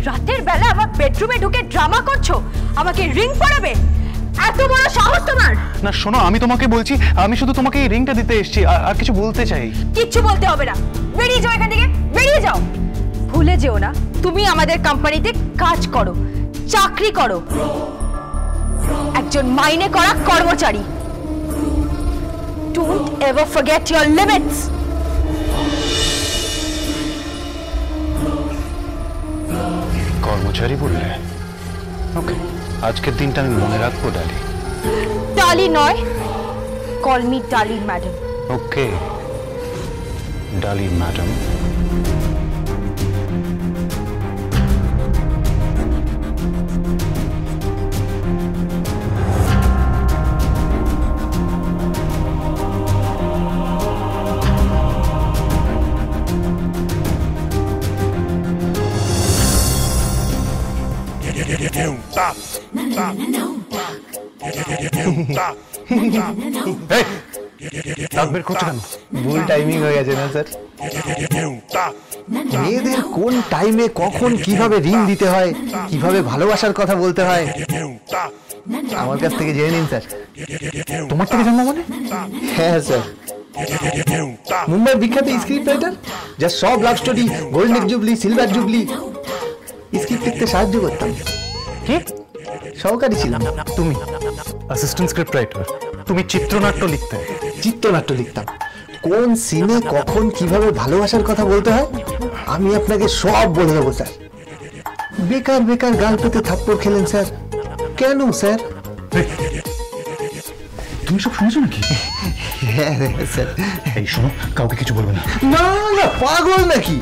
রাতের বেলা আমার বেডরুমে ঢুকে ড্রামা করছো, আমাকে রিং পরাবে? এত বড় সাহস তোমার? না শোনো, আমি তোমাকে বলছি, আমি শুধু তোমাকে এই রিংটা দিতে এসেছি, আর কিছু বলতে চাই। কিচ্ছু বলতে হবে না, বেরিয়ে যাও এখান থেকে, বেরিয়ে যাও। ভুলে যেও না তুমি আমাদের কোম্পানিতে কাজ করো, চাকরি করো, একজন মাইনে করা কর্মচারী। Don't ever forget your limits. কর্মচারী বললে? ওকে, আজকের দিনটা আমি মনে রাখবো ডালি। ডালি নয়, কল মি ডালি ম্যাডাম। ওকে ডালি ম্যাডাম। ভুল টাইমিং হয়ে গেছে না স্যার? মেয়েদের কোন টাইমে কখন কিভাবে রিং দিতে হয়, কিভাবে ভালোবাসার কথা বলতে হয় আমার কাছ থেকে জেনে নিন স্যার। তোমার থেকে জানবো মানে? হ্যাঁ স্যার, মুম্বাইয়ের বিখ্যাত স্ক্রিপ্ট রাইটার, যা সব love story, golden jubilee, silver jubilee script লিখতে সাহায্য করতাম। কি? সহকারী ছিলাম। তুমি অ্যাসিস্ট্যান্ট স্ক্রিপ্ট রাইটার? তুমি চিত্রনাট্য লিখতে? চিত্রনাট্য লিখতাম। কোন সিনে কখন কিভাবে ভালোবাসার কথা বলতে হয় আমি আপনাকে সব বলে দেবো স্যার। বেকার বেকার গাল পেতে থাপ্পড় খেলেন স্যার, কেন স্যার? তুমি সব শুনেছো নাকি? হ্যাঁ স্যার। এই শোনো, কাউকে কিছু বলবে না। না না, পাগল নাকি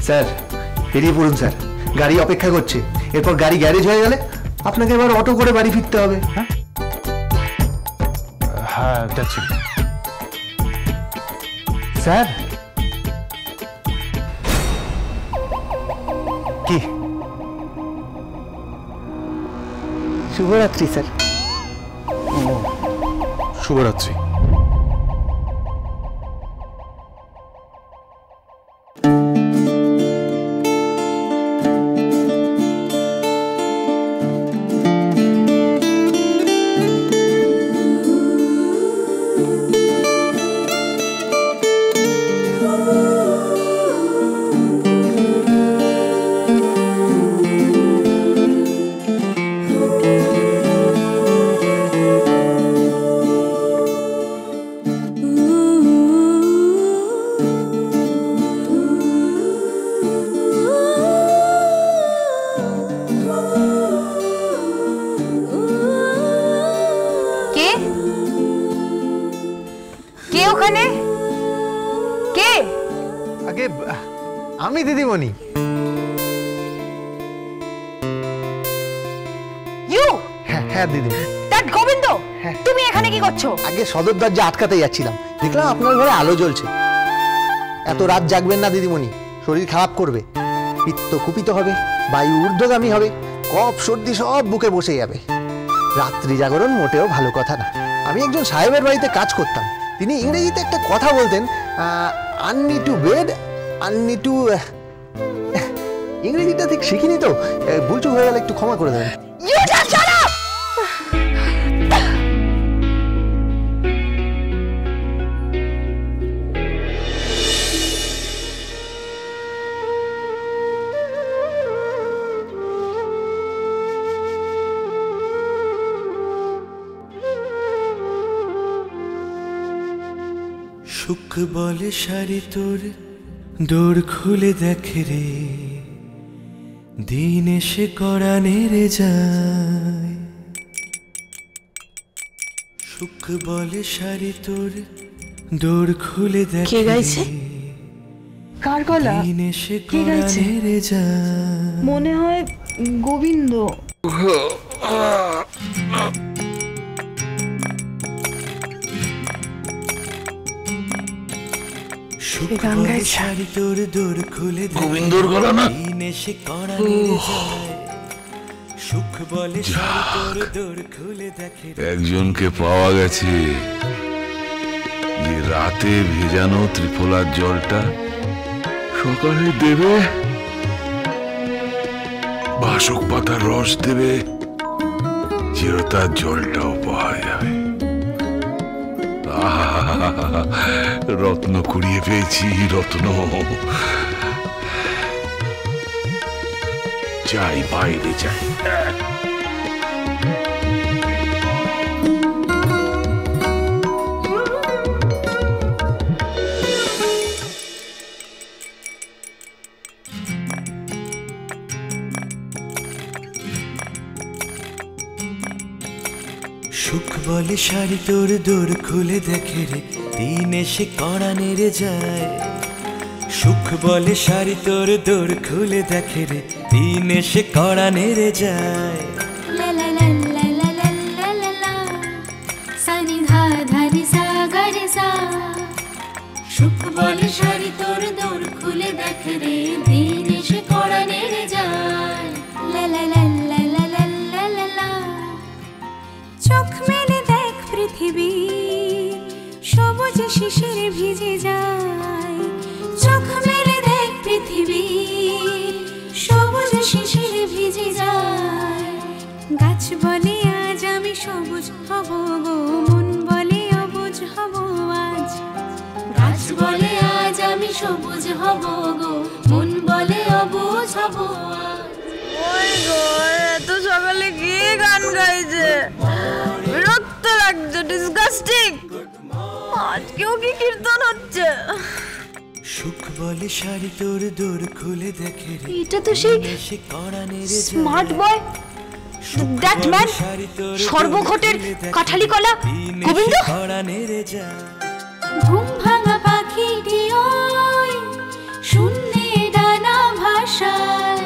স্যার? বেরিয়ে পড়ুন স্যার, গাড়ি অপেক্ষা করছে। এরপর গাড়ি গ্যারেজ হয়ে গেলে আপনাকে এবার অটো করে বাড়ি ফিরতে হবে। হ্যাঁ যাচ্ছি স্যার। কি? শুভরাত্রি স্যার। শুভরাত্রি। আমি দিদিমণি। হ্যাঁ দিদি। গোবিন্দ, তুমি এখানে কি করছো? আগে সদর দরজা আটকাতে যাচ্ছিলাম, দেখলাম আপনার ঘরে আলো জ্বলছে। এত রাত জাগবেন না দিদিমণি, শরীর খারাপ করবে, পিত্ত কুপিত হবে, বায়ু ঊর্ধ্বগামী হবে, কফ সর্দি সব বুকে বসে যাবে। রাত্রি জাগরণ মোটেও ভালো কথা না। আমি একজন সাহেবের বাড়িতে কাজ করতাম, তিনি ইংরেজিতে একটা কথা বলতেন, আননি টু বেড, আননি টু, ইংরেজিটা ঠিক শিখিনি তো, ভুলচুক হয়ে গেলে একটু ক্ষমা করে দেবেন। সুখ বলে শাড়ি তোর দৌড় খুলে দেখে রে, দিন এসে করা নেড়ে যায়। সুখ বলে শাড়ি তোর দৌড় খুলে দেখে রে, কার গলা? দিন এসে করা নেড়ে যায়। মনে হয় গোবিন্দ। গোবিন্দর গলা না? একজনকে পাওয়া গেছে যে রাতে ভেজানো ত্রিফলার জলটা সকালে দেবে। বাসক পাতার রস দেবে, চিরতার জলটাও পাওয়া যাবে। রত্ন কুড়িয়ে পেয়েছি, রত্ন। যাই বাইরে যাই। সুখ বলে শাড়ি তোর দোর খুলে দেখে রে, দিন এসে কড়া নেড়ে যায়। সুখ বলে শাড়ি তোর দোর খুলে দেখে রে, দিন এসে কড়া নেড়ে যায়। লা লা লা লা লা লা লা লা লা, সা নি ধা ধা নি সা গা রে সা। সুখ বলে শাড়ি তোর দোর খুলে দেখে রে, দিন এসে কড়া নেড়ে যায়। লা লা লা লা লা লা লা লা লা, চোখ মেলে দেখ পৃথিবী সবুজ শিশিরে ভিজে যায়। চোখ মেলে দেখ পৃথিবী সবুজ শিশিরে ভিজে যায়। গাছ বলে আজ আমি সবুজ হব গো, মন বলে অবুজ হব আজ। গাছ বলে আজ আমি সবুজ হব গো, মন বলে অবুজ হব আজ। ওই গো, এত সকালে কি গান গাইছে, বিরক্ত লাগছে, ডিসগাস্টিং। আজকেও কি কীর্তন হচ্ছে? সুখ বলে শাড়ি তোর দোর খুলে দেখে রে, এটা তো সেই এসে কড়া নেড়ে smart boy, that man, সর্বঘটের Kathali কলা গোবিন্দ। কড়া নেড়ে যায়। ঘুম ভাঙা পাখিটি ওই শূন্যে ডানা ভাষায়,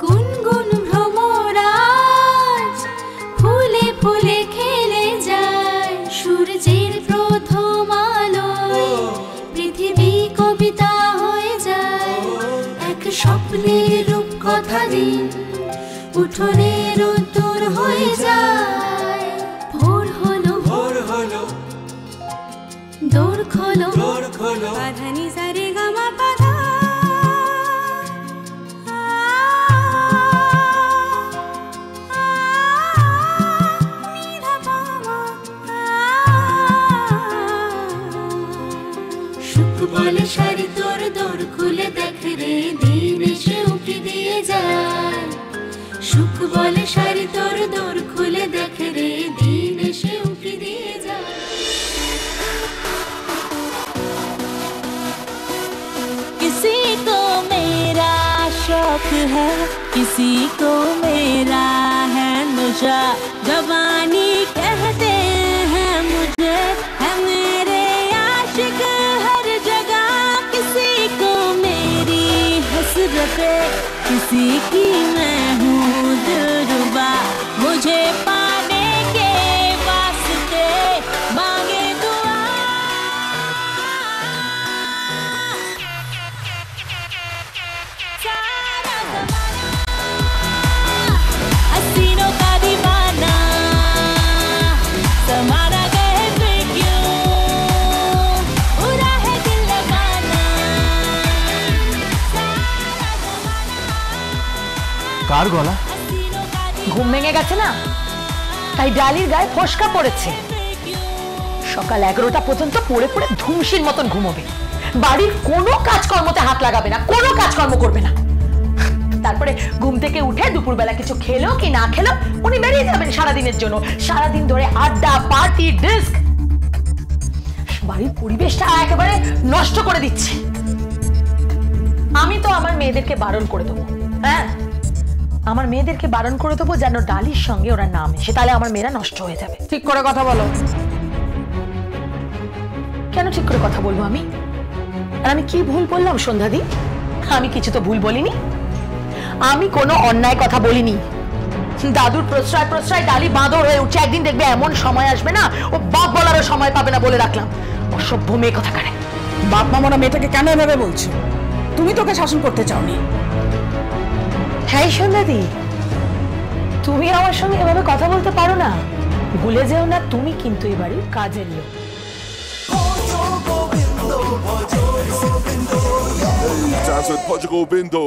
গুনগুন ভ্রমরাজ ফুলে ফুলে খেলে যায়। সূর্যের প্রথম আলোয় পৃথিবী কবিতা হয়ে যায়। এক স্বপ্নের রূপকথা দিন উঠোনের উত্তর হয়ে যায়। ভোর হলো, ভোর হলো, দৌড় খোলো, দোর খোলো। বাধানি সারে গামা পাধা। সুখ বলে শাড়ি তোর দোর খুলে দেখে রে, দিন এসে উকি দিয়ে যায়। সুখ বলে শাড়ি তোর দোর খুলে দেখে রে, দিন এসে উকি দিয়ে যায়। किसी को मेरा शौक है, किसी को मेरा है नशा। जवानी कहते हैं मुझे, है मेरे आशिक हर जगह। किसी को मेरी हसरते, किसी की मैं हूँ दिलरुबा। मुझे पाने के वास्ते मांगे दुआ। सारा ज़माना हसीनों का दीवाना, ज़माना कहे फिर क्यों बुरा है दिल लगाना। सारा ज़माना কার গলা? हसीनों का ঘুম ভেঙে গেছে না, তাই ডালির গায়ে ফসকা পড়েছে। সকাল 11টা পর্যন্ত পড়ে পড়ে ধুমসির মতন ঘুমোবে, বাড়ির কোনো কাজকর্মতে হাত লাগাবে না, কোনো কাজকর্ম করবে না। তারপরে ঘুম থেকে উঠে দুপুরবেলা কিছু খেলো কি না খেলো উনি বেরিয়ে যাবেন সারাদিনের জন্য। সারাদিন ধরে আড্ডা, পার্টি, ডিস্ক, বাড়ির পরিবেশটা একেবারে নষ্ট করে দিচ্ছে। আমি তো আমার মেয়েদেরকে বারণ করে দেবো, হ্যাঁ আমার মেয়েদেরকে বারণ করে দেবো যেন ডালির সঙ্গে ওরা না মেশে, তাহলে আমার মেয়েরা নষ্ট হয়ে যাবে। ঠিক করে কথা বলো। কেন ঠিক করে কথা বলবো আমি? আর আমি কি ভুল বললাম সন্ধ্যাদি? আমি কিছু তো ভুল বলিনি, আমি কোনো অন্যায় কথা বলিনি। দাদুর প্রশ্রয় প্রশ্রয় ডালি বাঁদর হয়ে উঠছে, একদিন দেখবে এমন সময় আসবে না ও বাপ বলারও সময় পাবে না, বলে রাখলাম। অসভ্য মেয়ে কথা কারে। বাপ মা মনে মেয়েটাকে কেন এভাবে বলছো? তুমি তোকে শাসন করতে চাওনি। হ্যাঁ সন্ধ্যাদি, তুমি আমার সঙ্গে এভাবে কথা বলতে পারো না। ভুলে যেও না তুমি কিন্তু এই বাড়ির কাজের লোক। Dance with Portugal Bindo.